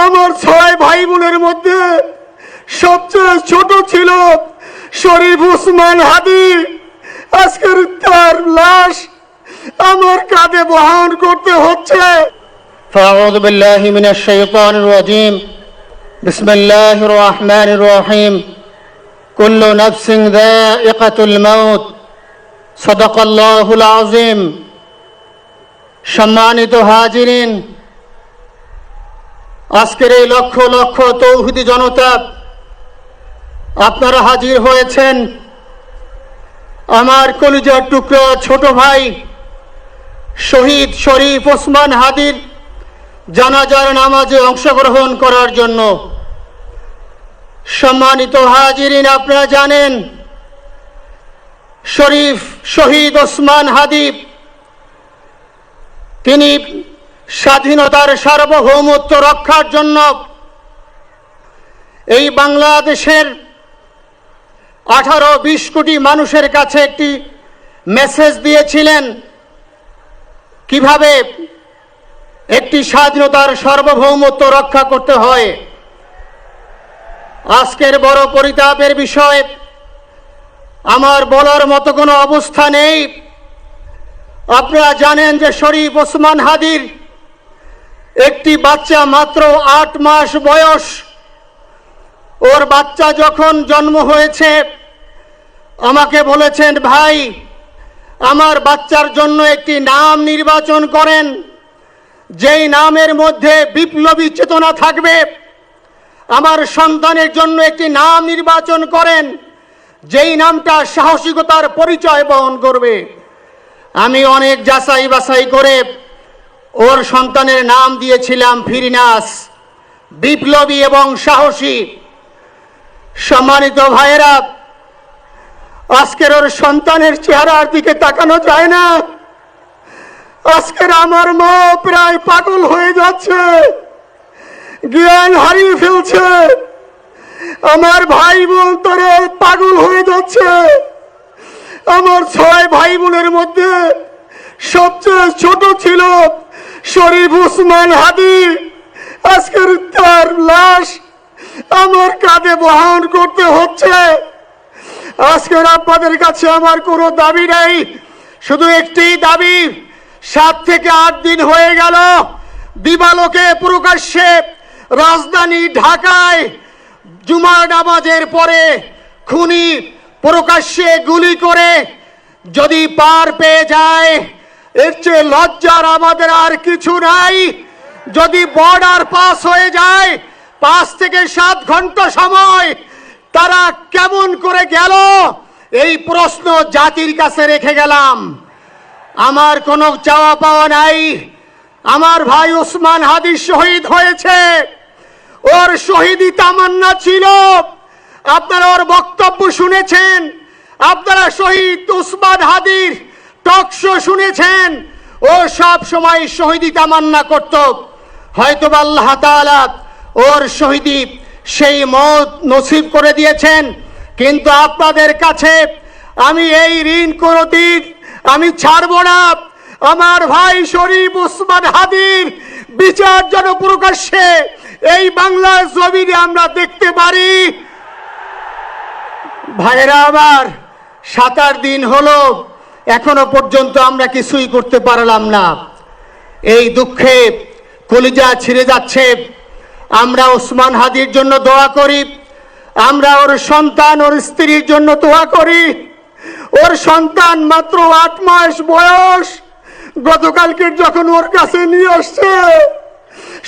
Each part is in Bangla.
আমার 6 ভাই বোনের মধ্যে সবচেয়ে ছোট ছিল শরীফ ওসমান হাদি। আজকের তার লাশ আমার কাঁধে বহন করতে হচ্ছে। فأعوذ بالله من الشيطان الرجيم بسم الله الرحمن الرحيم كل نفس ذائقة الموت صدق الله العظيم। সম্মানিত হাজিরিন, আজকের এই লক্ষ লক্ষ তৌহিদি জনতা, আপনারা হাজির হয়েছেন আমার কলিজার টুকরা ছোট ভাই শহীদ শরীফ ওসমান হাদির জানাজার নামাজে অংশগ্রহণ করার জন্য। সম্মানিত হাজিরিন, আপনারা জানেন শহীদ ওসমান হাদি তিনি স্বাধীনতার সার্বভৌমত্ব রক্ষার জন্য এই বাংলাদেশের 18-20 কোটি মানুষের কাছে একটি মেসেজ দিয়েছিলেন কিভাবে একটি স্বাধীনতার সার্বভৌমত্ব রক্ষা করতে হয়। আজকের বড় পরিতাপের বিষয়, আমার বলার মতো কোনো অবস্থা নেই। আপনারা জানেন যে শরীফ ওসমান হাদির একটি বাচ্চা মাত্র 8 মাস বয়স। ওর বাচ্চা যখন জন্ম হয়েছে আমাকে বলেছেন, ভাই আমার বাচ্চার জন্য একটি নাম নির্বাচন করেন, যেই নামের মধ্যে বিপ্লবী চেতনা থাকবে। আমার সন্তানের জন্য একটি নাম নির্বাচন করেন, যেই নামটা সাহসিকতার পরিচয় বহন করবে। আমি অনেক যাচাই বাছাই করে ওর সন্তানের নাম দিয়েছিলাম ফিরিনাস, বিপ্লবী এবং সাহসী। সম্মানিত ভাইয়েরা, আজকের ওর সন্তানের চেহারার দিকে তাকানো যায় না। আজকের আমার মা প্রায় পাগল হয়ে যাচ্ছে, জ্ঞান হারিয়ে ফেলছে। আমার ভাই বোন তারা পাগল হয়ে যাচ্ছে। আমার 6 ভাই বোনের মধ্যে সবচেয়ে ছোট ছিল শরীফ ওসমান হাদি। আজকের তার লাশ আমার কাঁধে বহন করতে হচ্ছে। আজকের আপনাদের কাছে আমার কোনো দাবি নেই, শুধু একটি দাবি। 7 থেকে 8 দিন হয়ে গেল দিবালোকে প্রকাশ্যে রাজধানী ঢাকায় জুমার নামাজের পরে খুনি প্রকাশ্যে গুলি করে যদি পার পেয়ে যায়, এর চেয়ে লজ্জার আমাদের আর কিছু নাই। যদি বর্ডার পাস হয়ে যায়, 5 থেকে 7 ঘন্টা সময় তারা কেমন করে গেল, এই প্রশ্ন জাতির কাছে রেখে গেলাম। আমার কোনো চাওয়া পাওয়া নাই। আমার ভাই ওসমান হাদি শহীদ হয়েছে, ওর শহীদি তামান্না ছিল। আপনারা ওর বক্তব্য শুনেছেন, আপনারা শহীদ ওসমান হাদির টক শো শুনেছেন। ও সব সময় শহীদি তামান্না করত। হয়তো আল্লাহ তাআলা ওর শহীদি সেই মত নসিব করে দিয়েছেন। কিন্তু আপনাদের কাছে আমি এই ঋণ কোনদিন আমি ছাড়ব না। আমার ভাই শরীফ ওসমান হাদির বিচার যেন প্রকাশ্যে এই বাংলার জমিনে আমরা দেখতে পারি। ভাইরা আমার, 7-8 দিন হলো, এখনো পর্যন্ত আমরা কিছুই করতে পারলাম না। এই দুঃখে কলিজা ছিঁড়ে যাচ্ছে। আমরা ওসমান হাদির জন্য দোয়া করি, আমরা ওর সন্তান ওর স্ত্রীর জন্য দোয়া করি। ওর সন্তান মাত্র 8 মাস বয়স। গতকালকে যখন ওর কাছে নিয়ে আসছে,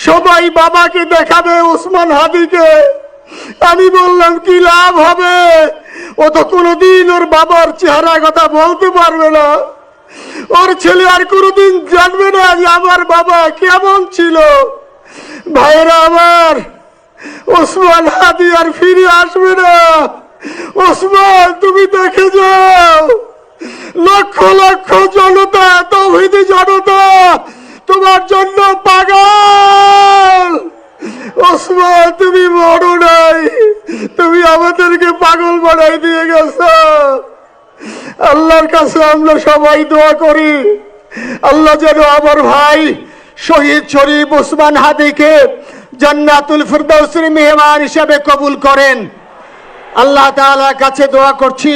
সবাই বাবাকে দেখাবে ওসমান হাদিকে। আমি বললাম কি লাভ হবে, ও তো কোনোদিন ওর বাবার চেহারা কথা বলতে পারবে না। ওর ছেলে আর কোনোদিন জানবে না যে আমার বাবা কেমন ছিল। ভাইরা আমার, ওসমান হাদি আর ফিরে আসবে না। ওসমান, তুমি দেখে যাও, লক্ষ লক্ষ জনতা, তৌহিদি জনতা তোমার জন্য পাগল। ওসমান, তুমি মরো নাই, তুমি আমাদেরকে পাগল বানাই দিয়ে গেছো। আল্লাহর কাছে আমরা সবাই দোয়া করি, আল্লাহ যেন আমার ভাই শহীদ শরীফ ওসমান হাদিকে জান্নাতুল ফিরদাউসের মেহমান হিসেবে কবুল করেন। আল্লাহ তাআলার কাছে দোয়া করছি,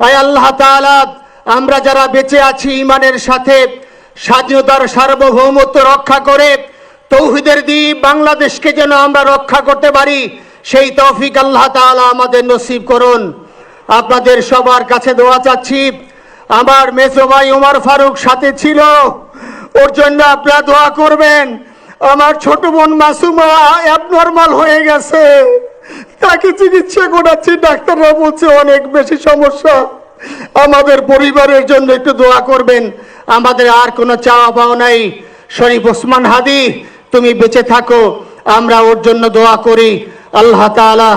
আয় আল্লাহ তাআলা, আমরা যারা বেঁচে আছি ঈমানের সাথে স্বাধীনতার সার্বভৌমত্ব রক্ষা করে তৌহিদের দ্বীপ বাংলাদেশকে যেন আমরা রক্ষা করতে পারি, সেই তৌফিক আল্লাহ তাআলা আমাদের নসিব করুন। আপনাদের সবার কাছে দোয়া চাচ্ছি। আমার মেজো ভাই ওমর ফারুক সাথে ছিল, ওর জন্য আপনারা দোয়া করবেন। আমার ছোট বোন মাসুমা অ্যাবনর্মাল হয়ে গেছে, তাকে চিকিৎসা করাচ্ছি, ডাক্তাররা বলছে অনেক বেশি সমস্যা। আমাদের পরিবারের জন্য একটু দোয়া করবেন। আমাদের আর কোনো চাওয়া পাওয়া নাই। শরীফ ওসমান হাদি, তুমি বেঁচে থাকো, আমরা ওর জন্য দোয়া করি। আল্লাহ তাআলা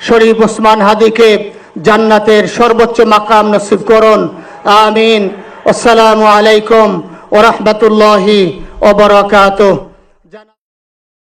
শরীফ ওসমান হাদিকে জান্নাতের সর্বোচ্চ মাকাম নসিব করুন। আমিন। আসসালামু আলাইকুম ওয়া রাহমাতুল্লাহি ওয়া বারাকাতুহু।